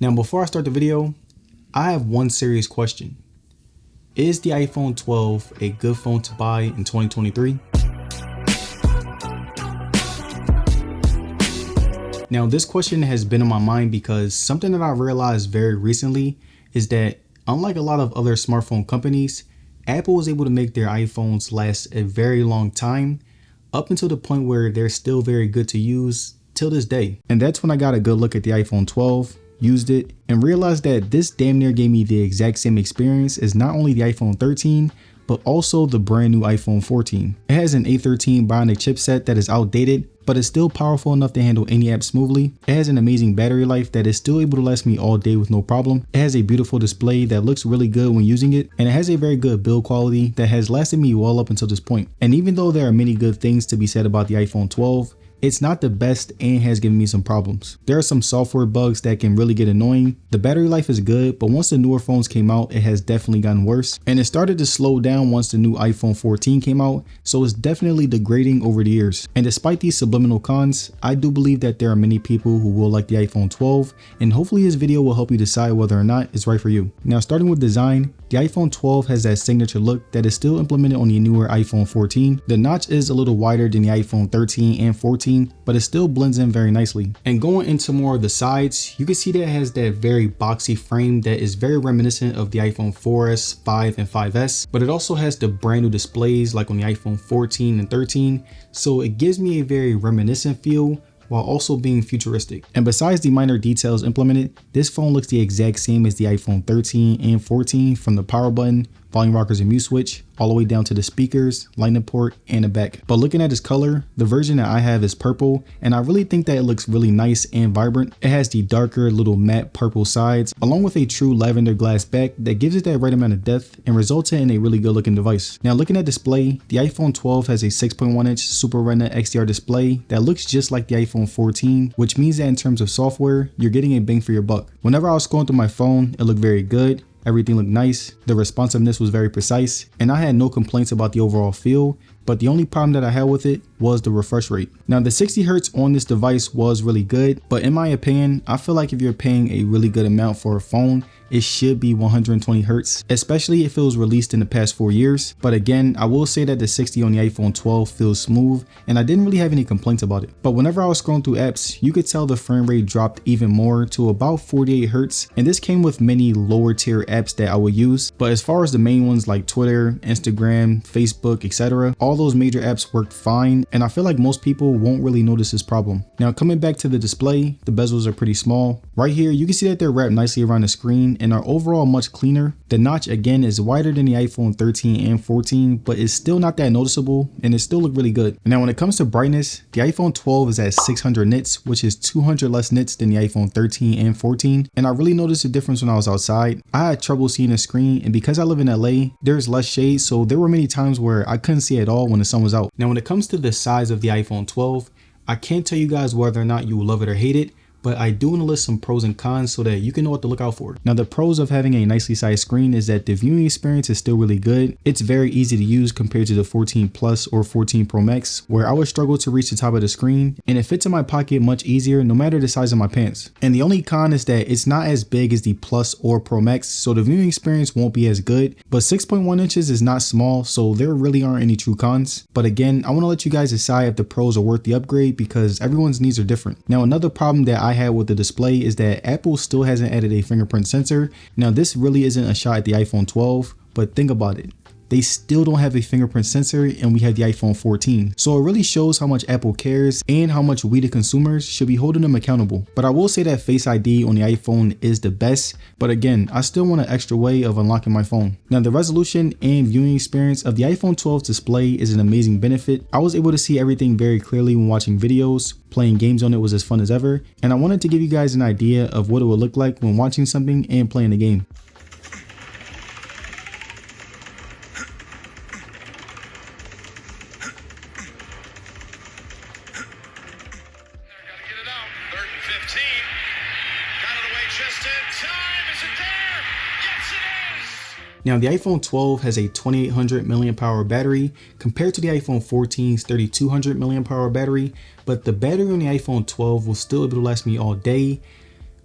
Now, before I start the video, I have one serious question. Is the iPhone 12 a good phone to buy in 2023? Now, this question has been on my mind because something that I realized very recently is that unlike a lot of other smartphone companies, Apple was able to make their iPhones last a very long time, up until the point where they're still very good to use till this day. And that's when I got a good look at the iPhone 12, used it, and realized that this damn near gave me the exact same experience as not only the iPhone 13, but also the brand new iPhone 14. It has an A13 Bionic chipset that is outdated, but it's still powerful enough to handle any app smoothly. It has an amazing battery life that is still able to last me all day with no problem. It has a beautiful display that looks really good when using it, and it has a very good build quality that has lasted me well up until this point. And even though there are many good things to be said about the iPhone 12, it's not the best and has given me some problems. There are some software bugs that can really get annoying. The battery life is good, but once the newer phones came out, it has definitely gotten worse. And it started to slow down once the new iPhone 14 came out, so it's definitely degrading over the years. And despite these subliminal cons, I do believe that there are many people who will like the iPhone 12, and hopefully this video will help you decide whether or not it's right for you. Now, starting with design, the iPhone 12 has that signature look that is still implemented on the newer iPhone 14. The notch is a little wider than the iPhone 13 and 14, but it still blends in very nicely. And going into more of the sides, you can see that it has that very boxy frame that is very reminiscent of the iPhone 4S, 5, and 5S, but it also has the brand new displays like on the iPhone 14 and 13, so it gives me a very reminiscent feel while also being futuristic. And besides the minor details implemented, this phone looks the exact same as the iPhone 13 and 14, from the power button, volume rockers and mute switch, all the way down to the speakers, lightning port, and the back. But looking at its color, the version that I have is purple, and I really think that it looks really nice and vibrant. It has the darker little matte purple sides, along with a true lavender glass back that gives it that right amount of depth and results in a really good looking device. Now, looking at display, the iPhone 12 has a 6.1-inch Super Retina XDR display that looks just like the iPhone 14, which means that in terms of software, you're getting a bang for your buck. Whenever I was scrolling through my phone, it looked very good. Everything looked nice, the responsiveness was very precise, and I had no complaints about the overall feel, but the only problem that I had with it was the refresh rate. Now, the 60 Hz on this device was really good, but in my opinion, I feel like if you're paying a really good amount for a phone, it should be 120 Hz, especially if it was released in the past 4 years. But again, I will say that the 60 on the iPhone 12 feels smooth, and I didn't really have any complaints about it. But whenever I was scrolling through apps, you could tell the frame rate dropped even more to about 48 Hz, and this came with many lower tier apps that I would use. But as far as the main ones like Twitter, Instagram, Facebook, etc., all those major apps worked fine, and I feel like most people won't really notice this problem. Now, coming back to the display, the bezels are pretty small. Right here, you can see that they're wrapped nicely around the screen and are overall much cleaner. The notch again is wider than the iPhone 13 and 14, but it's still not that noticeable and it still look really good. Now, when it comes to brightness, the iPhone 12 is at 600 nits, which is 200 less nits than the iPhone 13 and 14. And I really noticed a difference when I was outside. I had trouble seeing the screen, and because I live in LA, there's less shade, so there were many times where I couldn't see at all when the sun was out. Now, when it comes to the size of the iPhone 12, I can't tell you guys whether or not you will love it or hate it, but I do want to list some pros and cons so that you can know what to look out for. Now, the pros of having a nicely sized screen is that the viewing experience is still really good. It's very easy to use compared to the 14 Plus or 14 Pro Max, where I would struggle to reach the top of the screen, and it fits in my pocket much easier no matter the size of my pants. And the only con is that it's not as big as the Plus or Pro Max, so the viewing experience won't be as good, but 6.1 inches is not small, so there really aren't any true cons. But again, I want to let you guys decide if the pros are worth the upgrade because everyone's needs are different. Now, another problem that I had with the display is that Apple still hasn't added a fingerprint sensor. Now, this really isn't a shot at the iPhone 12, but think about it. They still don't have a fingerprint sensor, and we have the iPhone 14. So it really shows how much Apple cares and how much we the consumers should be holding them accountable. But I will say that Face ID on the iPhone is the best, but again, I still want an extra way of unlocking my phone. Now, the resolution and viewing experience of the iPhone 12's display is an amazing benefit. I was able to see everything very clearly when watching videos. Playing games on it was as fun as ever, and I wanted to give you guys an idea of what it would look like when watching something and playing the game. Now, the iPhone 12 has a 2800 mAh battery compared to the iPhone 14's 3200 mAh battery, but the battery on the iPhone 12 will still be able to last me all day.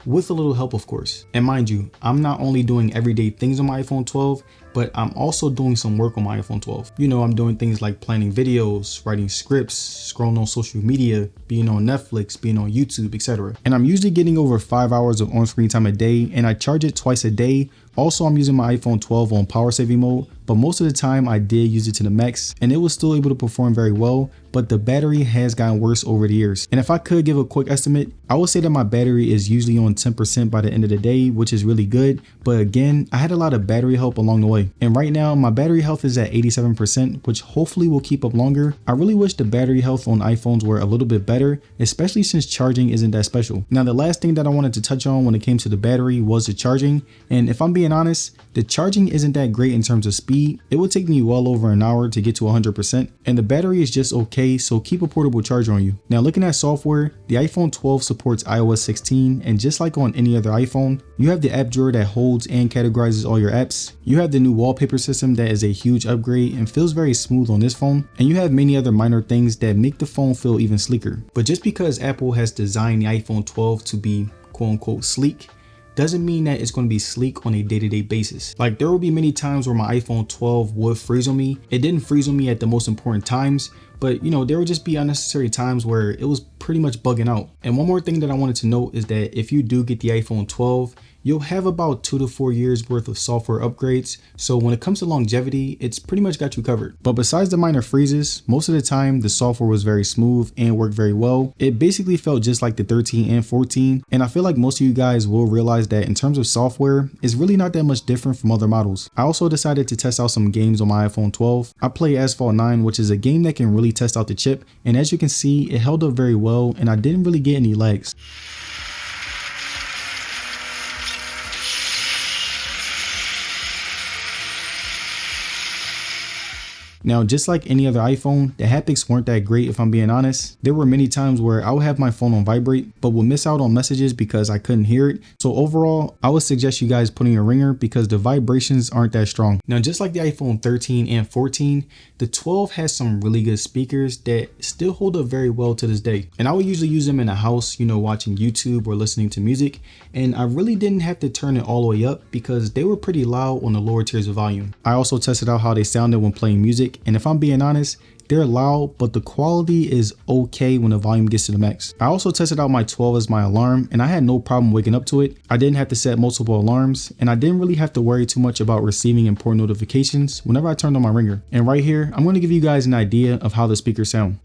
with a little help of course. And mind you, I'm not only doing everyday things on my iPhone 12, but I'm also doing some work on my iPhone 12. You know, I'm doing things like planning videos, writing scripts, scrolling on social media, being on Netflix, being on YouTube, etc. And I'm usually getting over 5 hours of on-screen time a day, and I charge it twice a day. Also, I'm using my iPhone 12 on power saving mode, but most of the time I did use it to the max and it was still able to perform very well, but the battery has gotten worse over the years. And if I could give a quick estimate, I would say that my battery is usually on 10% by the end of the day, which is really good. But again, I had a lot of battery help along the way. And right now my battery health is at 87%, which hopefully will keep up longer. I really wish the battery health on iPhones were a little bit better, especially since charging isn't that special. Now, the last thing that I wanted to touch on when it came to the battery was the charging. And if I'm being honest, the charging isn't that great in terms of speed. It would take me well over an hour to get to 100%, and the battery is just okay, so keep a portable charger on you. Now, looking at software, the iPhone 12 supports iOS 16, and just like on any other iPhone, you have the app drawer that holds and categorizes all your apps. You have the new wallpaper system that is a huge upgrade and feels very smooth on this phone, and you have many other minor things that make the phone feel even sleeker. But just because Apple has designed the iPhone 12 to be quote unquote sleek, doesn't mean that it's going to be sleek on a day-to-day basis. Like, there will be many times where my iPhone 12 would freeze on me. It didn't freeze on me at the most important times, but you know, there would just be unnecessary times where it was pretty much bugging out. And one more thing that I wanted to note is that if you do get the iPhone 12, you'll have about 2 to 4 years worth of software upgrades. So when it comes to longevity, it's pretty much got you covered. But besides the minor freezes, most of the time the software was very smooth and worked very well. It basically felt just like the 13 and 14. And I feel like most of you guys will realize that in terms of software, it's really not that much different from other models. I also decided to test out some games on my iPhone 12. I play Asphalt 9, which is a game that can really test out the chip. And as you can see, it held up very well and I didn't really get any lags. Now, just like any other iPhone, the haptics weren't that great if I'm being honest. There were many times where I would have my phone on vibrate, but would miss out on messages because I couldn't hear it. So overall, I would suggest you guys putting a ringer because the vibrations aren't that strong. Now, just like the iPhone 13 and 14, the 12 has some really good speakers that still hold up very well to this day. And I would usually use them in the house, you know, watching YouTube or listening to music. And I really didn't have to turn it all the way up because they were pretty loud on the lower tiers of volume. I also tested out how they sounded when playing music. And if I'm being honest, they're loud, but the quality is okay when the volume gets to the max. I also tested out my 12 as my alarm and I had no problem waking up to it. I didn't have to set multiple alarms and I didn't really have to worry too much about receiving important notifications whenever I turned on my ringer. And right here, I'm going to give you guys an idea of how the speakers sound.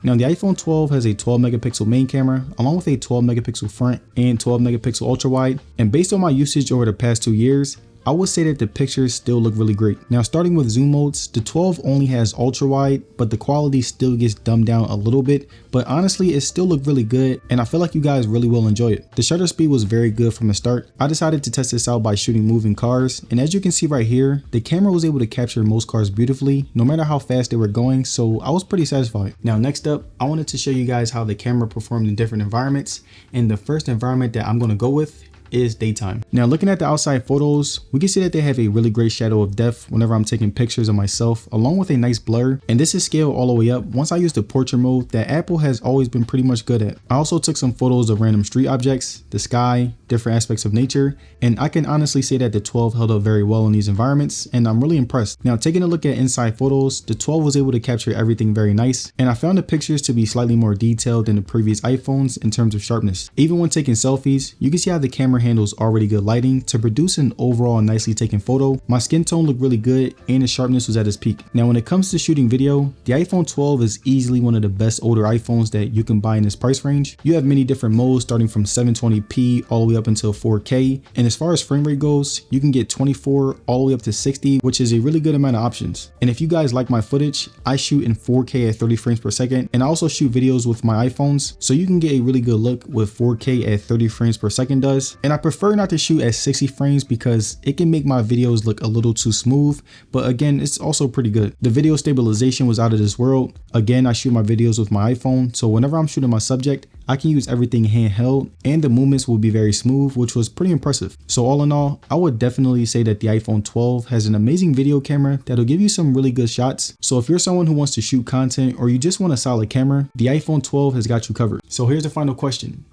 Now, the iPhone 12 has a 12 megapixel main camera along with a 12 megapixel front and 12 megapixel ultra wide. And based on my usage over the past 2 years, I would say that the pictures still look really great. Now, starting with zoom modes, the 12 only has ultra wide, but the quality still gets dumbed down a little bit. But honestly, it still looked really good and I feel like you guys really will enjoy it. The shutter speed was very good from the start. I decided to test this out by shooting moving cars. And as you can see right here, the camera was able to capture most cars beautifully, no matter how fast they were going. So I was pretty satisfied. Now, next up, I wanted to show you guys how the camera performed in different environments. And the first environment that I'm going to go with is daytime. Now, looking at the outside photos, we can see that they have a really great shadow of depth whenever I'm taking pictures of myself, along with a nice blur. And this is scaled all the way up once I use the portrait mode that Apple has always been pretty much good at. I also took some photos of random street objects, the sky, different aspects of nature, and I can honestly say that the 12 held up very well in these environments and I'm really impressed. Now, taking a look at inside photos, the 12 was able to capture everything very nice, and I found the pictures to be slightly more detailed than the previous iPhones in terms of sharpness. Even when taking selfies, you can see how the camera handles already good lighting to produce an overall nicely taken photo. My skin tone looked really good and the sharpness was at its peak. Now, when it comes to shooting video, the iPhone 12 is easily one of the best older iPhones that you can buy in this price range. You have many different modes starting from 720p all the way up until 4K, and as far as frame rate goes, you can get 24 all the way up to 60, which is a really good amount of options. And if you guys like my footage, I shoot in 4K at 30 frames per second, and I also shoot videos with my iPhones, so you can get a really good look with 4K at 30 frames per second does. And I prefer not to shoot at 60 frames because it can make my videos look a little too smooth, but again, it's also pretty good. The video stabilization was out of this world. Again, I shoot my videos with my iPhone, so whenever I'm shooting my subject, I can use everything handheld and the movements will be very smooth, which was pretty impressive. So all in all, I would definitely say that the iPhone 12 has an amazing video camera that'll give you some really good shots. So if you're someone who wants to shoot content or you just want a solid camera, the iPhone 12 has got you covered. So here's the final question.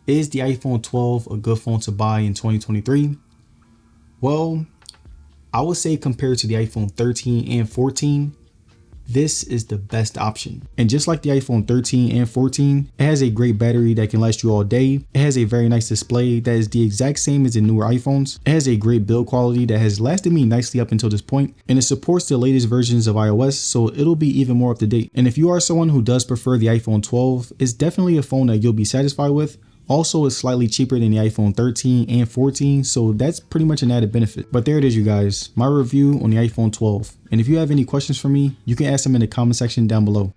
Is the iPhone 12 a good phone to buy in 2023? Well, I would say compared to the iPhone 13 and 14, this is the best option. And just like the iPhone 13 and 14, it has a great battery that can last you all day. It has a very nice display that is the exact same as the newer iPhones. It has a great build quality that has lasted me nicely up until this point, and it supports the latest versions of iOS, so it'll be even more up to date. And if you are someone who does prefer the iPhone 12, it's definitely a phone that you'll be satisfied with. Also, it's slightly cheaper than the iPhone 13 and 14, so that's pretty much an added benefit. But there it is, you guys, my review on the iPhone 12. And if you have any questions for me, you can ask them in the comment section down below.